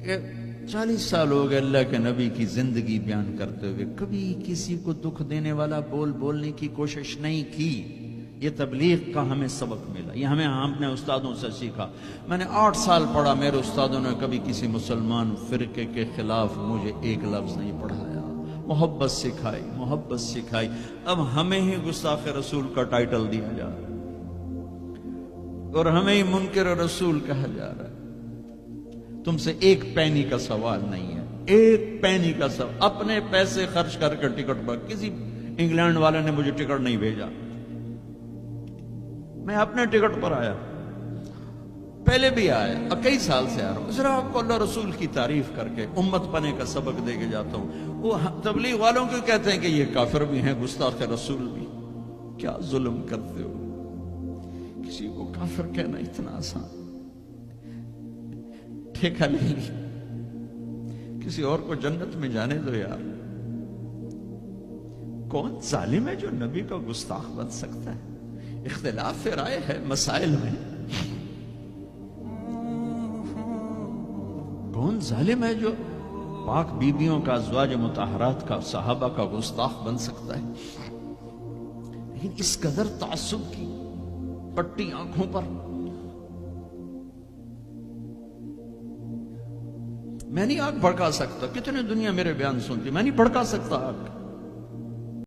کہ 40 سال ہو گئے اللہ کے نبی کی زندگی بیان کرتے ہوئے، کبھی کسی کو دکھ دینے والا بولنے کی کوشش نہیں کی۔ یہ تبلیغ کا ہمیں سبق ملا، یہ ہم نے استادوں سے سیکھا۔ میں نے 8 سال پڑھا، میرے استادوں نے کبھی کسی مسلمان فرقے کے خلاف مجھے ایک لفظ نہیں پڑھایا، محبت سکھائی۔ اب ہمیں ہی گستاخ رسول کا ٹائٹل دیا جا رہا ہے اور ہمیں ہی منکر رسول کہا جا رہا ہے۔ تم سے ایک پینی کا سوال نہیں ہے، ایک پینی کا سوال۔ اپنے پیسے خرچ کر کے ٹکٹ پر، کسی انگلینڈ والے نے مجھے ٹکٹ نہیں بھیجا، میں اپنے ٹکٹ پر آیا، پہلے بھی آیا، کئی سال سے آ رہا ہوں، صرف آپ کو اللہ رسول کی تعریف کر کے امت پنے کا سبق دے کے جاتا ہوں۔ وہ تبلیغ والوں کو کہتے ہیں کہ یہ کافر بھی ہیں، گستاخ رسول بھی۔ کیا ظلم کرتے ہو، کسی کو کافر کہنا اتنا آسان، ٹھیکہ نہیں لیا، کسی اور کو جنت میں جانے دو یار۔ کون ظالم ہے جو نبی کا گستاخ بن سکتا ہے؟ اختلاف رائے ہے مسائل میں، کون ظالم ہے جو پاک بیویوں کا، ازواج مطہرات کا، صحابہ کا گستاخ بن سکتا ہے؟ لیکن اس قدر تعصب کی پٹی آنکھوں پر۔ میں نہیں آگ بھڑکا سکتا، کتنے دنیا میرے بیان سنتی، میں نہیں بھڑکا سکتا آگ۔